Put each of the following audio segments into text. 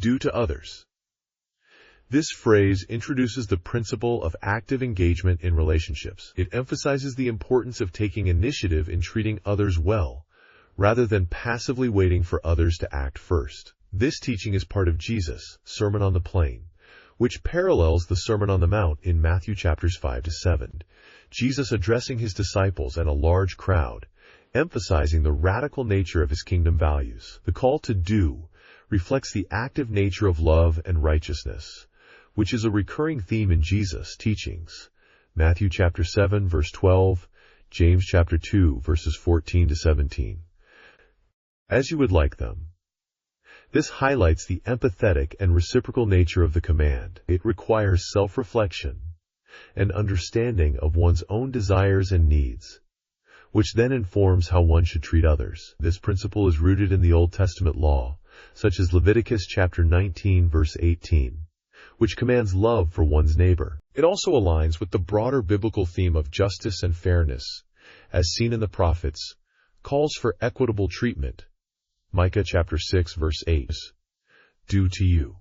Do to others. This phrase introduces the principle of active engagement in relationships. It emphasizes the importance of taking initiative in treating others well, rather than passively waiting for others to act first. This teaching is part of Jesus' Sermon on the Plain, which parallels the Sermon on the Mount in Matthew chapters 5 to 7. Jesus addressing his disciples and a large crowd, emphasizing the radical nature of his kingdom values. The call to do reflects the active nature of love and righteousness, which is a recurring theme in Jesus' teachings. Matthew chapter 7 verse 12, James chapter 2 verses 14 to 17. As you would like them. This highlights the empathetic and reciprocal nature of the command. It requires self-reflection and understanding of one's own desires and needs, which then informs how one should treat others. This principle is rooted in the Old Testament law, such as Leviticus chapter 19 verse 18, which commands love for one's neighbor. It also aligns with the broader biblical theme of justice and fairness, as seen in the prophets, calls for equitable treatment. Micah chapter 6 verse 8. Do to you.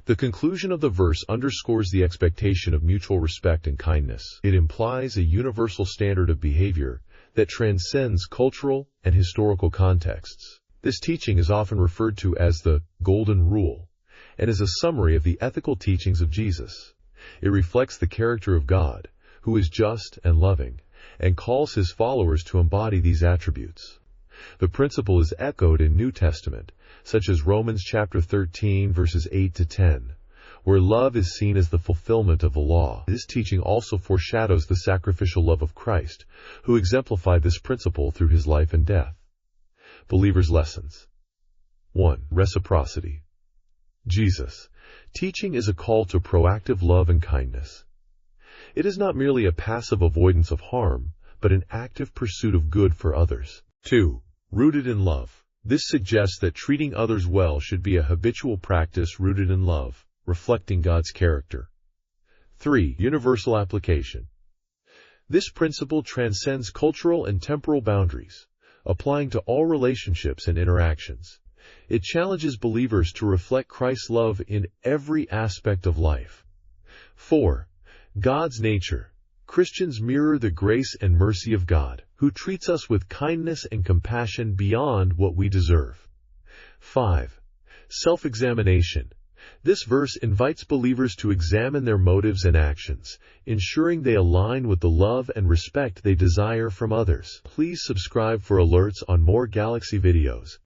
The conclusion of the verse underscores the expectation of mutual respect and kindness. It implies a universal standard of behavior that transcends cultural and historical contexts. This teaching is often referred to as the Golden Rule, and is a summary of the ethical teachings of Jesus. It reflects the character of God, who is just and loving, and calls his followers to embody these attributes. The principle is echoed in New Testament, such as Romans chapter 13 verses 8 to 10, where love is seen as the fulfillment of the law. This teaching also foreshadows the sacrificial love of Christ, who exemplified this principle through his life and death. Believers' lessons. 1. Reciprocity. Jesus' teaching is a call to proactive love and kindness. It is not merely a passive avoidance of harm, but an active pursuit of good for others. 2. Rooted in love. This suggests that treating others well should be a habitual practice rooted in love, reflecting God's character. 3. Universal application. This principle transcends cultural and temporal boundaries, applying to all relationships and interactions. It challenges believers to reflect Christ's love in every aspect of life. 4. God's nature. Christians mirror the grace and mercy of God, who treats us with kindness and compassion beyond what we deserve. 5. Self-examination. This verse invites believers to examine their motives and actions, ensuring they align with the love and respect they desire from others. Please subscribe for alerts on more Galaxy videos.